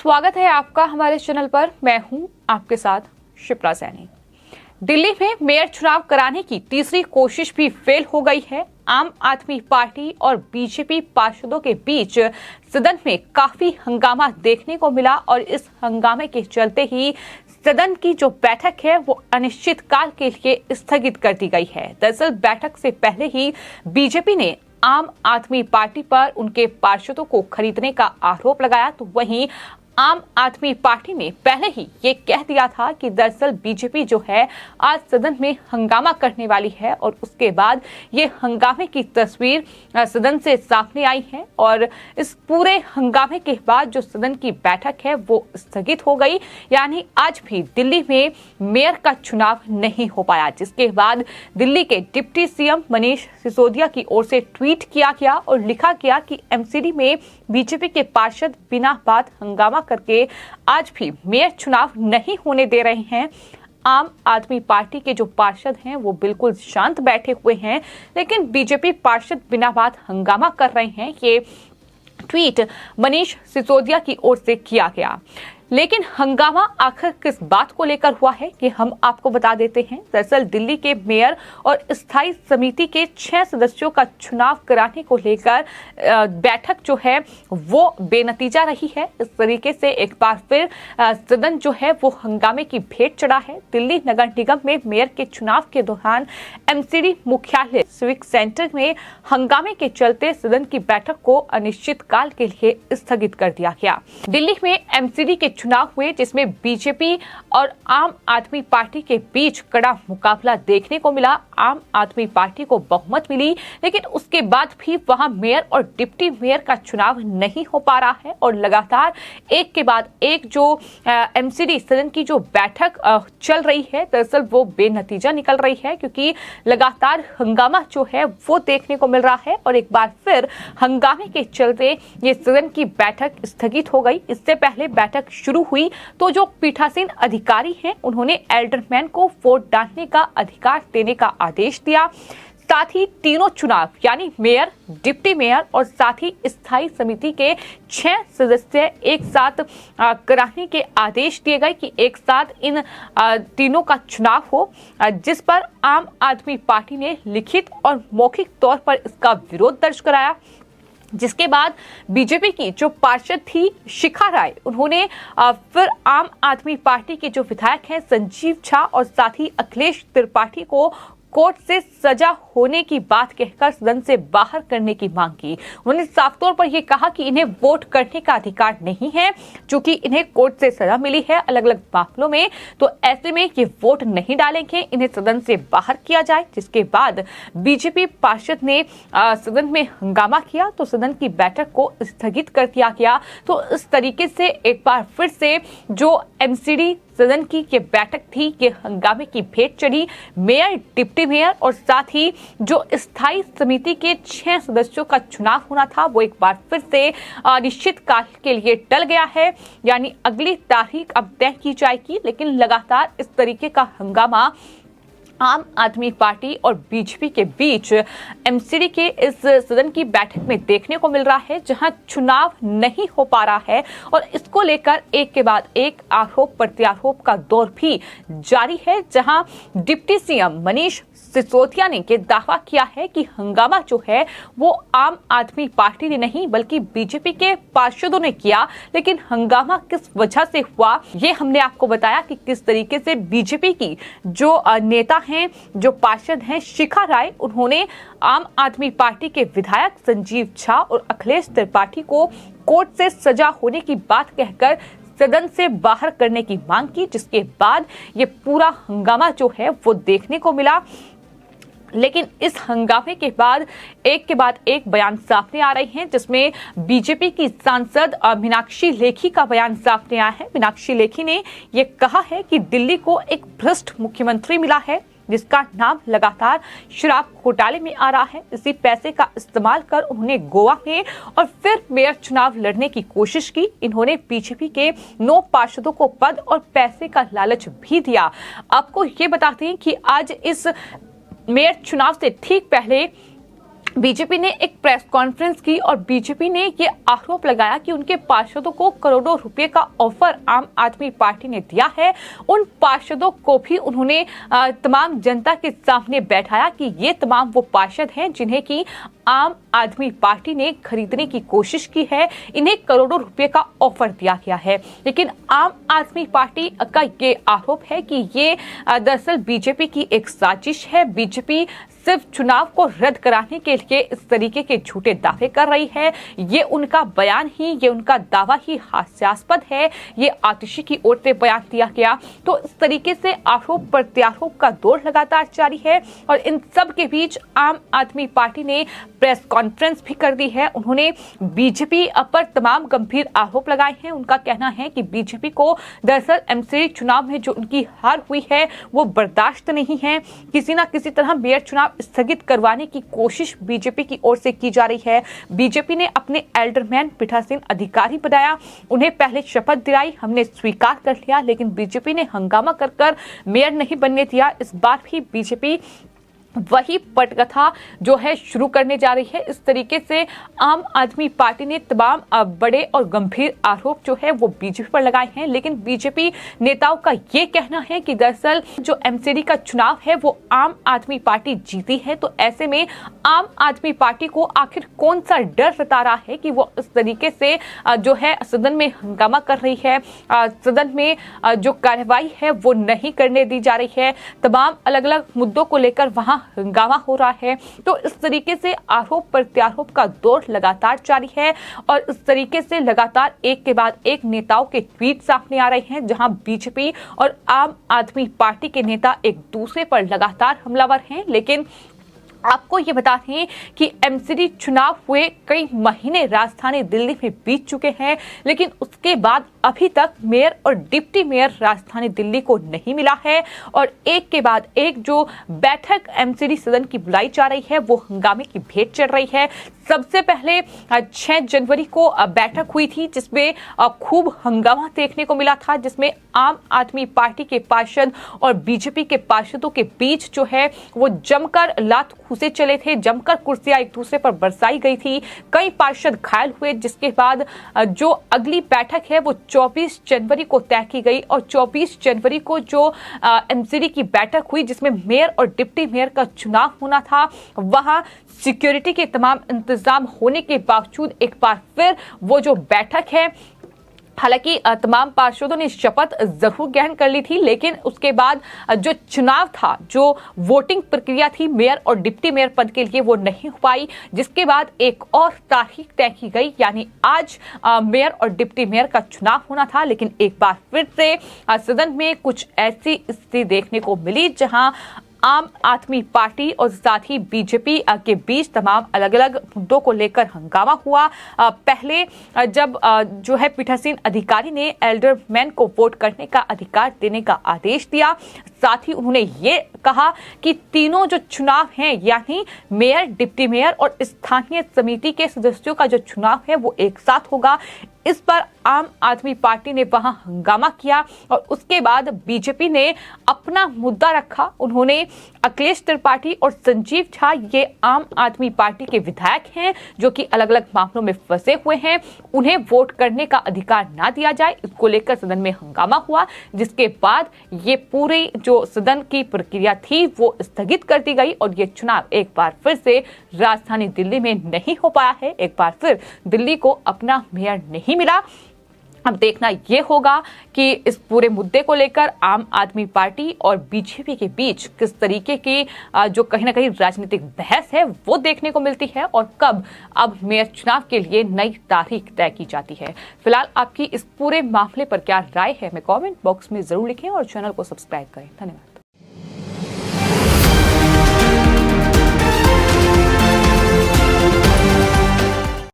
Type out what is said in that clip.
स्वागत है आपका हमारे चैनल पर। मैं हूं आपके साथ शिप्रा सैनी। दिल्ली में मेयर चुनाव कराने की तीसरी कोशिश भी फेल हो गई है। आम आदमी पार्टी और बीजेपी पार्षदों के बीच सदन में काफी हंगामा देखने को मिला और इस हंगामे के चलते ही सदन की जो बैठक है वो अनिश्चित काल के लिए स्थगित कर दी गई है। दरअसल बैठक से पहले ही बीजेपी ने आम आदमी पार्टी पर उनके पार्षदों को खरीदने का आरोप लगाया, तो वहीं आम आदमी पार्टी ने पहले ही ये कह दिया था कि दरअसल बीजेपी जो है आज सदन में हंगामा करने वाली है और उसके बाद ये हंगामे की तस्वीर सदन से सामने आई है और इस पूरे हंगामे के बाद जो सदन की बैठक है वो स्थगित हो गई। यानी आज भी दिल्ली में मेयर का चुनाव नहीं हो पाया, जिसके बाद दिल्ली के डिप्टी सीएम मनीष सिसोदिया की ओर से ट्वीट किया गया और लिखा गया कि एमसीडी में बीजेपी के पार्षद बिना बात हंगामा करके आज भी मेयर चुनाव नहीं होने दे रहे हैं। आम आदमी पार्टी के जो पार्षद हैं वो बिल्कुल शांत बैठे हुए हैं, लेकिन बीजेपी पार्षद बिना बात हंगामा कर रहे हैं। ये ट्वीट मनीष सिसोदिया की ओर से किया गया। लेकिन हंगामा आखिर किस बात को लेकर हुआ है कि हम आपको बता देते हैं। दरअसल दिल्ली के मेयर और स्थायी समिति के 6 सदस्यों का चुनाव कराने को लेकर बैठक जो है वो बेनतीजा रही है। इस तरीके से एक बार फिर सदन जो है वो हंगामे की भेंट चढ़ा है। दिल्ली नगर निगम में मेयर के चुनाव के दौरान एमसीडी मुख्यालय सिविक सेंटर में हंगामे के चलते सदन की बैठक को अनिश्चित काल के लिए स्थगित कर दिया गया। दिल्ली में एमसीडी के चुनाव हुए जिसमें बीजेपी और आम आदमी पार्टी के बीच कड़ा मुकाबला देखने को मिला। आम आदमी पार्टी को बहुमत मिली, लेकिन उसके बाद भी वहां मेयर और डिप्टी मेयर का चुनाव नहीं हो पा रहा है और लगातार एक के बाद एक जो एमसीडी सदन की जो बैठक चल रही है दरअसल वो बेनतीजा निकल रही है, क्योंकि लगातार हंगामा जो है वो देखने को मिल रहा है और एक बार फिर हंगामे के चलते ये सदन की बैठक स्थगित हो गई। इससे पहले बैठक शुरू हुई तो जो पीठासीन अधिकारी हैं उन्होंने एल्डरमैन को वोट डालने का अधिकार देने का आदेश दिया। साथ ही तीनों चुनाव यानी मेयर, डिप्टी मेयर और साथ ही स्थायी समिति के 6 सदस्य एक साथ कराने के आदेश दिए गए कि एक साथ इन तीनों का चुनाव हो, जिस पर आम आदमी पार्टी ने लिखित और मौखिक तौर पर इसका विरोध दर्ज कराया। जिसके बाद बीजेपी की जो पार्षद थी शिखा राय, उन्होंने फिर आम आदमी पार्टी के जो विधायक हैं संजीव झा और साथ ही अखिलेश त्रिपाठी को कोर्ट से सजा होने की बात कहकर सदन से बाहर करने की मांग की। उन्होंने साफ तौर पर यह कहा कि इन्हें वोट करने का अधिकार नहीं है, चूंकि इन्हें कोर्ट से सजा मिली है अलग अलग मामलों में, तो ऐसे में ये वोट नहीं डालेंगे, इन्हें सदन से बाहर किया जाए। जिसके बाद बीजेपी पार्षद ने सदन में हंगामा किया तो सदन की बैठक को स्थगित कर दिया गया। तो इस तरीके से एक बार फिर से जो एमसीडी सदन की ये बैठक थी ये हंगामे की भेंट चढ़ी। मेयर, डिप्टी मेयर और साथ ही जो स्थायी समिति के 6 सदस्यों का चुनाव होना था वो एक बार फिर से निश्चित काल के लिए टल गया है, यानी अगली तारीख अब तय की जाएगी। लेकिन लगातार इस तरीके का हंगामा आम आदमी पार्टी और बीजेपी के बीच एमसीडी के इस सदन की बैठक में देखने को मिल रहा है, जहां चुनाव नहीं हो पा रहा है और इसको लेकर एक के बाद एक आरोप प्रत्यारोप का दौर भी जारी है। जहां डिप्टी सीएम मनीष सिसोदिया ने ये दावा किया है कि हंगामा जो है वो आम आदमी पार्टी ने नहीं बल्कि बीजेपी के पार्षदों ने किया। लेकिन हंगामा किस वजह से हुआ ये हमने आपको बताया कि किस तरीके से बीजेपी की जो नेता हैं, जो पार्षद हैं शिखा राय, उन्होंने आम आदमी पार्टी के विधायक संजीव झा और अखिलेश त्रिपाठी को कोर्ट से सजा होने की बात कहकर सदन से बाहर करने की मांग की। जिसके बाद ये पूरा हंगामा जो है वो देखने को मिला। लेकिन इस हंगामे के बाद एक बयान सामने आ रहे हैं, जिसमें बीजेपी की सांसद मीनाक्षी लेखी का बयान सामने आया है। मीनाक्षी लेखी ने यह कहा है कि दिल्ली को एक भ्रष्ट मुख्यमंत्री मिला है जिसका नाम लगातार शराब घोटाले में आ रहा है। इसी पैसे का इस्तेमाल कर उन्होंने गोवा में और फिर मेयर चुनाव लड़ने की कोशिश की। इन्होंने बीजेपी के 9 पार्षदों को पद और पैसे का लालच भी दिया। आपको ये बताते हैं कि आज इस मेयर चुनाव से ठीक पहले बीजेपी ने एक प्रेस कॉन्फ्रेंस की और बीजेपी ने ये आरोप लगाया कि उनके पार्षदों को करोड़ों रुपए का ऑफर आम आदमी पार्टी ने दिया है। उन पार्षदों को भी उन्होंने तमाम जनता के सामने बैठाया कि ये तमाम वो पार्षद हैं जिन्हें की आम आदमी पार्टी ने खरीदने की कोशिश की है, इन्हें करोड़ों रुपए का ऑफर दिया गया है। लेकिन आम आदमी पार्टी का ये आरोप है कि ये दरअसल बीजेपी की एक साजिश है। बीजेपी सिर्फ चुनाव को रद्द कराने के लिए इस तरीके के झूठे दावे कर रही है। ये उनका बयान ही, ये उनका दावा ही हास्यास्पद है। ये आतिशी की ओर से बयान दिया गया। तो इस तरीके से आरोप प्रत्यारोप का दौर लगातार जारी है और इन सब के बीच आम आदमी पार्टी ने प्रेस कॉन्फ्रेंस भी कर दी है। उन्होंने बीजेपी पर तमाम गंभीर आरोप लगाए हैं। उनका कहना है कि बीजेपी को दरअसल एमसीडी चुनाव में जो उनकी हार हुई है वो बर्दाश्त नहीं है। किसी ना किसी तरह मेयर चुनाव स्थगित करवाने की कोशिश बीजेपी की ओर से की जा रही है। बीजेपी ने अपने एल्डरमैन पीठासीन अधिकारी बनाया, उन्हें पहले शपथ दिलाई, हमने स्वीकार कर लिया, लेकिन बीजेपी ने हंगामा कर मेयर नहीं बनने दिया। इस बार भी बीजेपी वही पटकथा जो है शुरू करने जा रही है। इस तरीके से आम आदमी पार्टी ने तमाम बड़े और गंभीर आरोप जो है वो बीजेपी पर लगाए हैं। लेकिन बीजेपी नेताओं का ये कहना है कि दरअसल जो एमसीडी का चुनाव है वो आम आदमी पार्टी जीती है। तो ऐसे में आम आदमी पार्टी को आखिर कौन सा डर सता रहा है कि वो इस तरीके से जो है सदन में हंगामा कर रही है, सदन में जो कार्रवाई है वो नहीं करने दी जा रही है, तमाम अलग अलग मुद्दों को लेकर वहां हंगामा हो रहा है। तो इस तरीके से आरोप प्रत्यारोप का दौर लगातार जारी है और इस तरीके से लगातार एक के बाद एक नेताओं के ट्वीट सामने आ रहे हैं, जहां बीजेपी और आम आदमी पार्टी के नेता एक दूसरे पर लगातार हमलावर हैं। लेकिन आपको ये बता दें कि एमसीडी चुनाव हुए कई महीने राजधानी दिल्ली में बीत चुके हैं, लेकिन उसके बाद अभी तक मेयर और डिप्टी मेयर राजधानी दिल्ली को नहीं मिला है और एक के बाद एक जो बैठक एमसीडी सदन की बुलाई जा रही है वो हंगामे की भेंट चढ़ रही है। सबसे पहले 6 जनवरी को बैठक हुई थी जिसमें खूब हंगामा देखने को मिला था, जिसमें आम आदमी पार्टी के पार्षद और बीजेपी के पार्षदों के बीच जो है वो जमकर लात घूंसे चले थे, जमकर कुर्सियां एक दूसरे पर बरसाई गई थी, कई पार्षद घायल हुए। जिसके बाद जो अगली बैठक है वो 24 जनवरी को तय की गई और 24 जनवरी को जो एमसीडी की बैठक हुई जिसमें मेयर और डिप्टी मेयर का चुनाव होना था, वहां सिक्योरिटी के तमाम इंतजाम होने के बावजूद एक बार फिर वो जो बैठक है, हालांकि तमाम पार्षदों ने शपथ जरूर ग्रहण कर ली थी, लेकिन उसके बाद जो चुनाव था, जो वोटिंग प्रक्रिया थी मेयर और डिप्टी मेयर पद के लिए वो नहीं हो पाई। जिसके बाद एक और तारीख तय की गई, यानी आज मेयर और डिप्टी मेयर का चुनाव होना था। लेकिन एक बार फिर से सदन में कुछ ऐसी स्थिति देखने को मिली जहां आम आदमी पार्टी और साथ ही बीजेपी के बीच तमाम अलग अलग मुद्दों को लेकर हंगामा हुआ। पहले जब जो है पीठासीन अधिकारी ने एल्डरमैन को वोट करने का अधिकार देने का आदेश दिया, साथ ही उन्होंने ये कहा कि तीनों जो चुनाव हैं यानी मेयर, डिप्टी मेयर और स्थानीय समिति के सदस्यों का जो चुनाव है वो एक साथ होगा। इस पर आम आदमी पार्टी ने वहां हंगामा किया और उसके बाद बीजेपी ने अपना मुद्दा रखा। उन्होंने अखिलेश त्रिपाठी और संजीव झा, ये आम आदमी पार्टी के विधायक हैं जो कि अलग अलग मामलों में फंसे हुए हैं, उन्हें वोट करने का अधिकार ना दिया जाए, इसको लेकर सदन में हंगामा हुआ। जिसके बाद ये पूरी जो सदन की प्रक्रिया थी वो स्थगित कर दी गई और ये चुनाव एक बार फिर से राजधानी दिल्ली में नहीं हो पाया है। एक बार फिर दिल्ली को अपना मेयर नहीं मिला। अब देखना यह होगा कि इस पूरे मुद्दे को लेकर आम आदमी पार्टी और बीजेपी के बीच किस तरीके की जो कहीं ना कहीं राजनीतिक बहस है वो देखने को मिलती है और कब अब मेयर चुनाव के लिए नई तारीख तय की जाती है। फिलहाल आपकी इस पूरे मामले पर क्या राय है, हमें कमेंट बॉक्स में जरूर लिखें और चैनल को सब्सक्राइब करें। धन्यवाद।